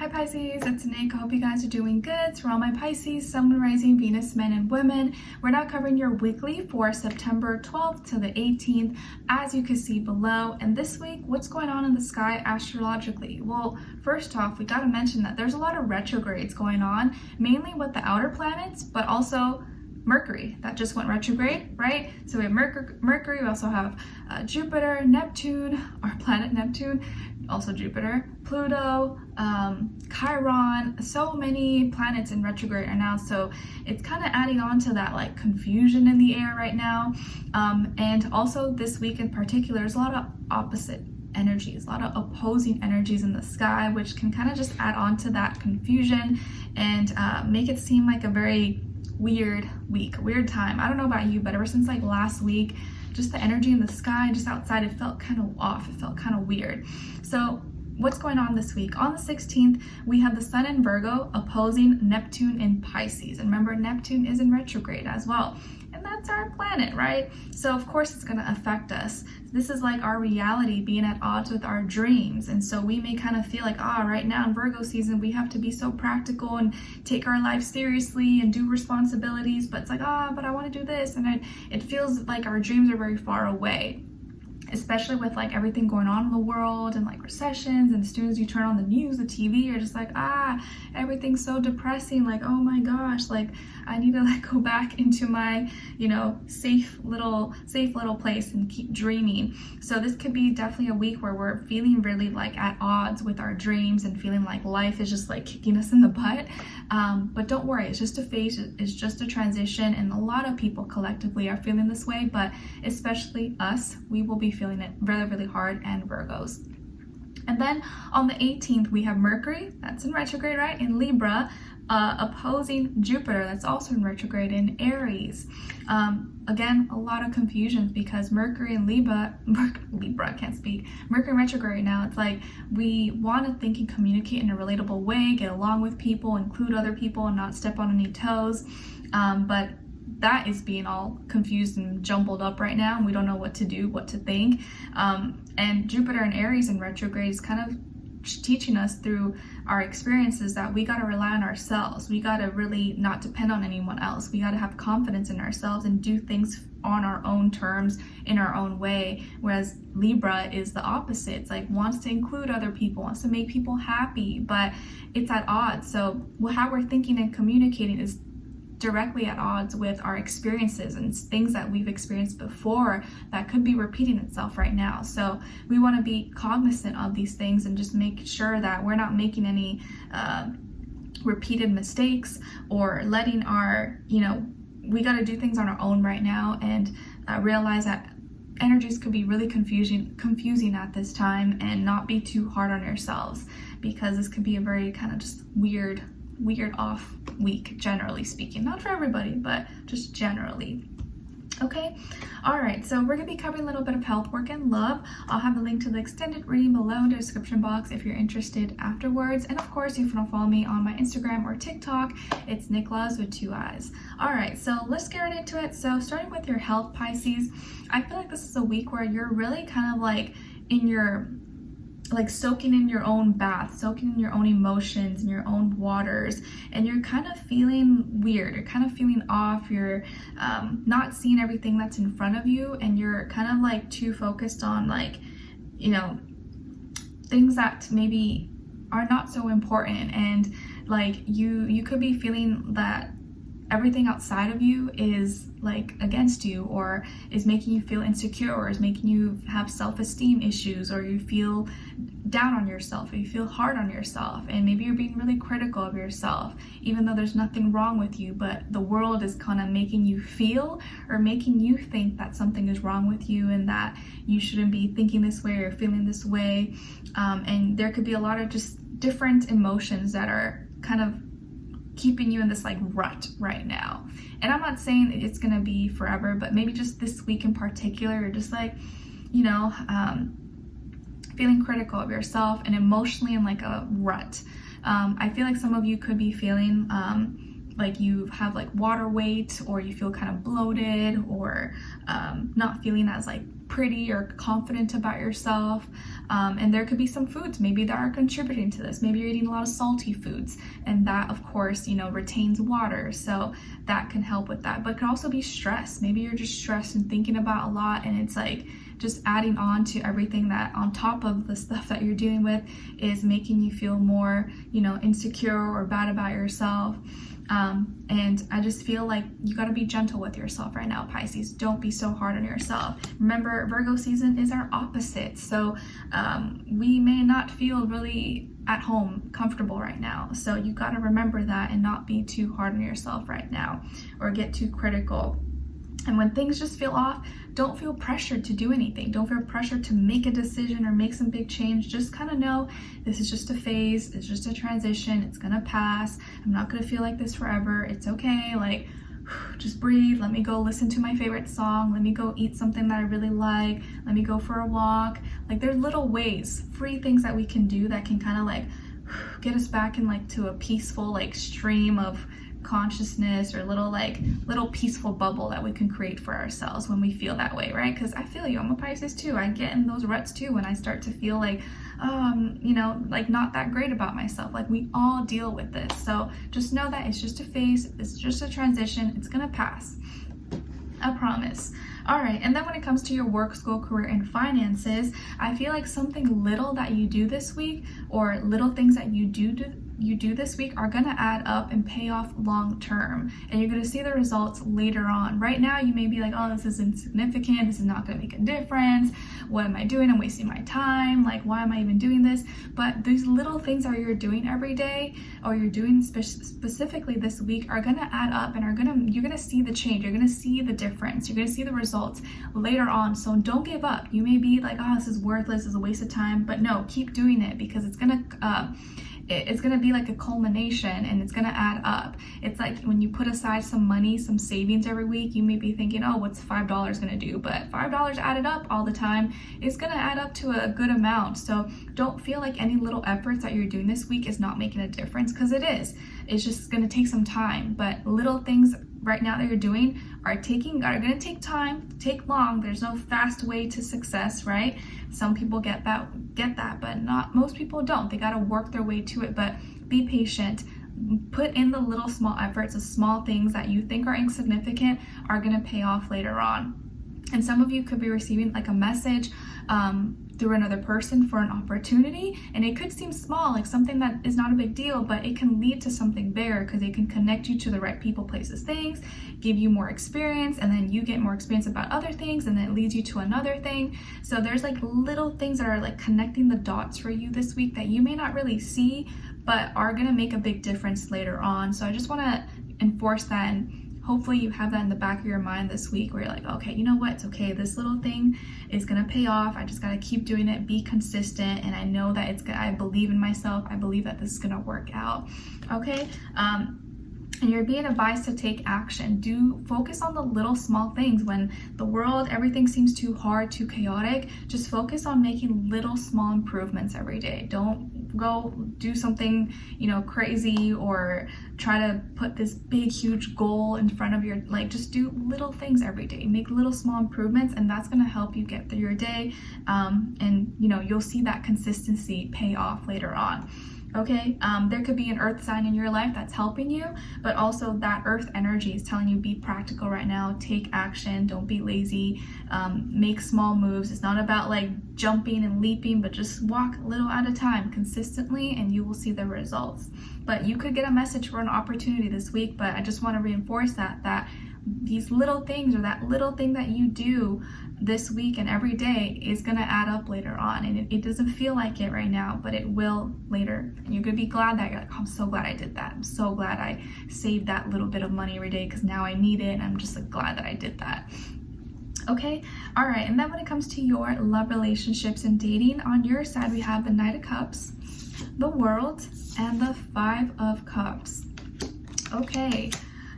Hi Pisces, it's Nick. I hope you guys are doing good. So for all my Pisces, Sun, Moon, Rising, Venus, men and women, we're now covering your weekly for September 12th to the 18th, as you can see below. And this week, what's going on in the sky astrologically? Well, first off, we got to mention that there's a lot of retrogrades going on, mainly with the outer planets, but also Mercury that just went retrograde, right? So we have Mercury, we also have Jupiter, Neptune, our planet Neptune, also Jupiter, Pluto, Chiron, so many planets in retrograde right now. So it's kind of adding on to that like confusion in the air right now. And also this week in particular, there's a lot of opposite energies, a lot of opposing energies in the sky, which can kind of just add on to that confusion and make it seem like a very weird week, weird time. I don't know about you, but ever since like last week, just the energy in the sky, just outside, it felt kind of off. It felt kind of weird. So what's going on this week? On the 16th, we have the Sun in Virgo opposing Neptune in Pisces. And remember, Neptune is in retrograde as well. And that's our planet, right? So of course it's going to affect us. This is like our reality being at odds with our dreams. And so we may kind of feel like, right now in Virgo season, we have to be so practical and take our life seriously and do responsibilities. But it's like, but I want to do this. And it feels like our dreams are very far away, especially with like everything going on in the world and like recessions. And as soon as you turn on the news, the TV, you're just like, everything's so depressing. Like, oh my gosh, like I need to like go back into my, safe little place and keep dreaming. So this could be definitely a week where we're feeling really like at odds with our dreams and feeling like life is just like kicking us in the butt. But don't worry, it's just a phase, it's just a transition. And a lot of people collectively are feeling this way, but especially us, we will be feeling it really, really hard, and Virgos. And then on the 18th, we have Mercury, that's in retrograde, right, in Libra, opposing Jupiter, that's also in retrograde in Aries. Again, a lot of confusions because Mercury in Libra, I can't speak, Mercury in retrograde now, it's like we want to think and communicate in a relatable way, get along with people, include other people, and not step on any toes. But that is being all confused and jumbled up right now, and we don't know what to do, what to think. And Jupiter and Aries in retrograde is kind of teaching us through our experiences that we got to rely on ourselves. We got to really not depend on anyone else. We got to have confidence in ourselves and do things on our own terms, in our own way. Whereas Libra is the opposite. It's like wants to include other people, wants to make people happy, but it's at odds. So how we're thinking and communicating is directly at odds with our experiences and things that we've experienced before that could be repeating itself right now. So we want to be cognizant of these things and just make sure that we're not making any repeated mistakes or letting our, we got to do things on our own right now, and realize that energies could be really confusing at this time, and not be too hard on yourselves, because this could be a very kind of just weird off week, generally speaking. Not for everybody, but just generally. Okay, all right, so we're gonna be covering a little bit of health, work, and love. I'll have a link to the extended reading below in the description box if you're interested afterwards. And of course, you can follow me on my Instagram or TikTok. It's Nicloves with 2 eyes. All right, so let's get right into it. So starting with your health, Pisces, I feel like this is a week where you're really kind of like in your soaking in your own bath, soaking in your own emotions and your own waters, and you're kind of feeling weird, you're kind of feeling off, you're not seeing everything that's in front of you, and you're kind of like too focused on like, things that maybe are not so important, and like you could be feeling that everything outside of you is like against you, or is making you feel insecure, or is making you have self-esteem issues, or you feel down on yourself, or you feel hard on yourself, and maybe you're being really critical of yourself, even though there's nothing wrong with you, but the world is kind of making you feel or making you think that something is wrong with you and that you shouldn't be thinking this way or feeling this way. And there could be a lot of just different emotions that are kind of keeping you in this like rut right now. And I'm not saying it's gonna be forever, but maybe just this week in particular, you're just like, feeling critical of yourself and emotionally in like a rut. I feel like some of you could be feeling like you have like water weight, or you feel kind of bloated, or not feeling as like pretty or confident about yourself. And there could be some foods maybe that are contributing to this. Maybe you're eating a lot of salty foods, and that of course, you know, retains water, so that can help with that. But it can also be stress. Maybe you're just stressed and thinking about a lot, and it's like just adding on to everything that on top of the stuff that you're dealing with is making you feel more, you know, insecure or bad about yourself. And I just feel like you got to be gentle with yourself right now, Pisces. Don't be so hard on yourself. Remember, Virgo season is our opposite. So we may not feel really at home, comfortable right now. So you got to remember that and not be too hard on yourself right now or get too critical. And when things just feel off, don't feel pressured to do anything. Don't feel pressured to make a decision or make some big change. Just kind of know this is just a phase. It's just a transition. It's going to pass. I'm not going to feel like this forever. It's okay. Like, just breathe. Let me go listen to my favorite song. Let me go eat something that I really like. Let me go for a walk. Like, there's little ways, free things that we can do that can kind of like get us back in like to a peaceful like stream of consciousness, or little peaceful bubble that we can create for ourselves when we feel that way, right? Because I feel you, I'm a Pisces too. I get in those ruts too when I start to feel like you know, like not that great about myself. Like, we all deal with this, so just know that it's just a phase, it's just a transition, it's gonna pass, I promise. All right, and then when it comes to your work, school, career, and finances, I feel like something little that you do this week, or little things that you do this week, are gonna add up and pay off long term, and you're gonna see the results later on. Right now, you may be like, oh, this is insignificant, this is not gonna make a difference, what am I doing? I'm wasting my time, like, why am I even doing this? But these little things that you're doing every day, or you're doing specifically this week, are gonna add up, and you're gonna see the change, you're gonna see the difference, you're gonna see the results later on. So don't give up. You may be like, oh, this is worthless, this is a waste of time, but no, keep doing it, because it's gonna be like a culmination, and it's gonna add up. It's like when you put aside some money, some savings every week, you may be thinking, oh, what's $5 gonna do? But $5 added up all the time is gonna add up to a good amount. So don't feel like any little efforts that you're doing this week is not making a difference, because it is. It's just gonna take some time, but little things right now that you're doing are gonna take time, take long. There's no fast way to success, right? Some people get that, but not most people don't. They gotta work their way to it, but be patient. Put in the little small efforts. The small things that you think are insignificant are gonna pay off later on. And some of you could be receiving like a message through another person for an opportunity, and it could seem small, like something that is not a big deal, but it can lead to something bigger, because it can connect you to the right people, places, things, give you more experience, and then you get more experience about other things, and then it leads you to another thing. So there's like little things that are like connecting the dots for you this week that you may not really see, but are gonna make a big difference later on. So I just wanna enforce that, and hopefully you have that in the back of your mind this week, where you're like, okay, you know what, it's okay, this little thing is gonna pay off. I just gotta keep doing it, be consistent, and I know that I believe in myself. I believe that this is gonna work out, okay? And you're being advised to take action. Do focus on the little small things. When the world, everything seems too hard, too chaotic, just focus on making little small improvements every day. Don't go do something, you know, crazy, or try to put this big, huge goal in front of your, like, just do little things every day. Make little small improvements, and that's gonna help you get through your day. And you know, you'll see that consistency pay off later on. Okay, there could be an earth sign in your life that's helping you, but also that earth energy is telling you be practical right now, take action, don't be lazy, make small moves. It's not about like jumping and leaping, but just walk a little at a time consistently, and you will see the results. But you could get a message for an opportunity this week, but I just want to reinforce that these little things, or that little thing that you do this week and every day, is going to add up later on. And it doesn't feel like it right now, but it will later. And you're going to be glad that you're like, oh, I'm so glad I did that. I'm so glad I saved that little bit of money every day, because now I need it. And I'm just like glad that I did that. Okay, all right. And then when it comes to your love, relationships, and dating, on your side, we have the Knight of Cups, the World, and the Five of Cups. Okay.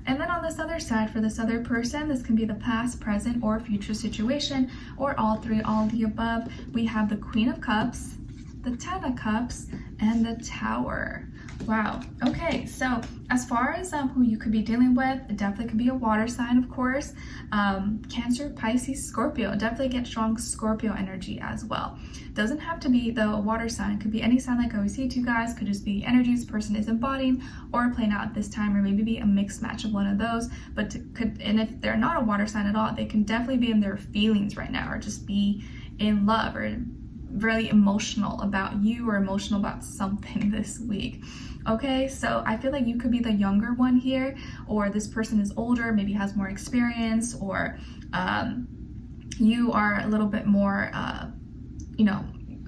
And then on this other side, for this other person, this can be the past, present, or future situation, or all three, all of the above. We have the Queen of Cups, the Ten of Cups, and the Tower. Wow. Okay, so as far as who you could be dealing with, it definitely could be a water sign, of course. Cancer, Pisces, Scorpio. Definitely get strong Scorpio energy as well. Doesn't have to be the water sign. It could be any sign, like I always say to you guys. Could just be energies person is embodying or playing out at this time, or maybe be a mixed match of one of those. But and if they're not a water sign at all, they can definitely be in their feelings right now, or just be in love, or really emotional about you, or emotional about something this week. Okay, so I feel like you could be the younger one here, or this person is older, maybe has more experience, or you are a little bit more,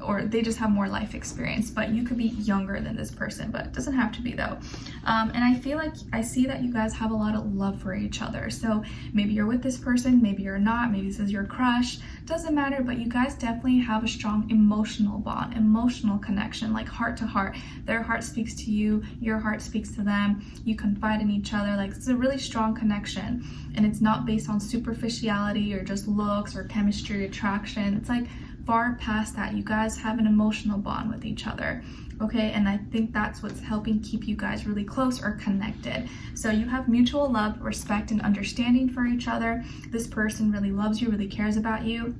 or they just have more life experience, but you could be younger than this person, but it doesn't have to be though. And I feel like I see that you guys have a lot of love for each other. So maybe you're with this person, maybe you're not, maybe this is your crush, doesn't matter, but you guys definitely have a strong emotional bond, emotional connection, like heart to heart. Their heart speaks to you, your heart speaks to them, you confide in each other. Like, it's a really strong connection, and it's not based on superficiality or just looks or chemistry, attraction. It's like far past that. You guys have an emotional bond with each other. Okay, and I think that's what's helping keep you guys really close or connected. So you have mutual love, respect, and understanding for each other. This person really loves you, really cares about you.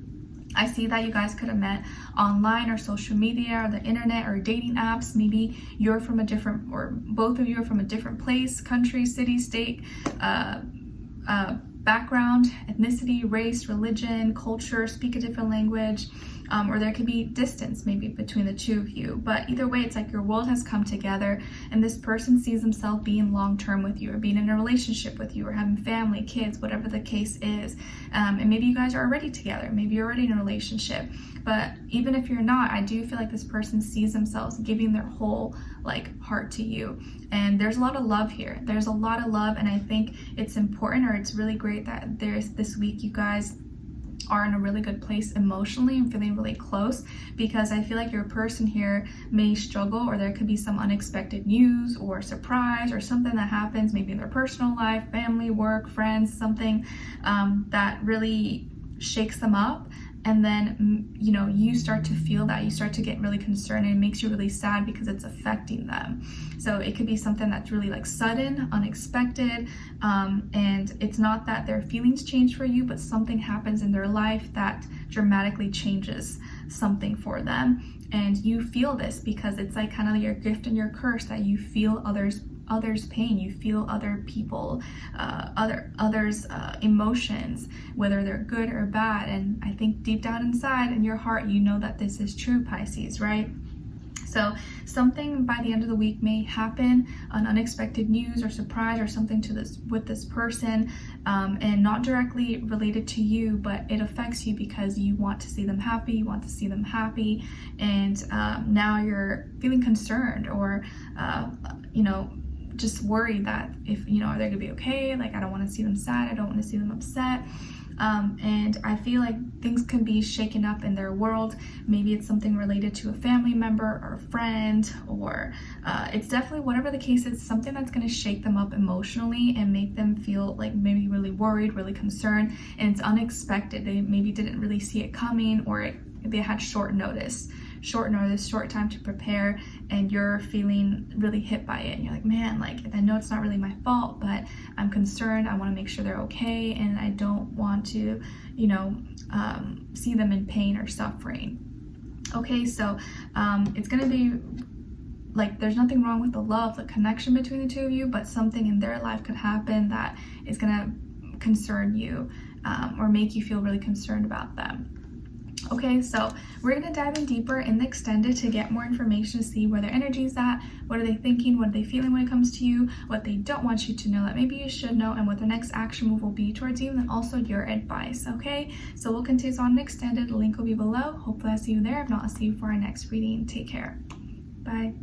I see that you guys could have met online or social media or the internet or dating apps. Maybe you're from a different, or both of you are from a different place, country, city, state, background, ethnicity, race, religion, culture, speak a different language, or there could be distance maybe between the two of you. But either way, it's like your world has come together, and this person sees himself being long-term with you, or being in a relationship with you, or having family, kids, whatever the case is. And maybe you guys are already together, maybe you're already in a relationship. But even if you're not, I do feel like this person sees themselves giving their whole heart to you. And there's a lot of love here. There's a lot of love, and I think it's important, or it's really great that there's this week you guys are in a really good place emotionally and feeling really close, because I feel like your person here may struggle, or there could be some unexpected news or surprise or something that happens maybe in their personal life, family, work, friends, something that really shakes them up. And then, you start to feel that, you start to get really concerned, and it makes you really sad because it's affecting them. So it could be something that's really sudden, unexpected, and it's not that their feelings change for you, but something happens in their life that dramatically changes something for them. And you feel this because it's kind of your gift and your curse, that you feel others' pain, you feel other people, others' emotions, whether they're good or bad. And I think deep down inside in your heart, you know that this is true, Pisces, right? So something by the end of the week may happen, an unexpected news or surprise or something with this person, and not directly related to you, but it affects you because you want to see them happy, and now you're feeling concerned, or just worried that if are they gonna be okay? I don't want to see them sad, I don't want to see them upset. And I feel like things can be shaken up in their world. Maybe it's something related to a family member or a friend, or it's definitely, whatever the case is, something that's going to shake them up emotionally and make them feel maybe really worried, really concerned, and it's unexpected. They maybe didn't really see it coming, or they had short time to prepare, and you're feeling really hit by it, and you're like, man, I know it's not really my fault, but I'm concerned, I want to make sure they're okay, and I don't want to see them in pain or suffering. Okay, so it's gonna be there's nothing wrong with the love, the connection between the two of you, but something in their life could happen that is gonna concern you, or make you feel really concerned about them. Okay, so we're going to dive in deeper in the extended to get more information, to see where their energy is at, what are they thinking, what are they feeling when it comes to you, what they don't want you to know that maybe you should know, and what the next action move will be towards you, and then also your advice. Okay, so we'll continue on an extended. The link will be below. Hopefully I'll see you there. If not, I'll see you for our next reading. Take care. Bye.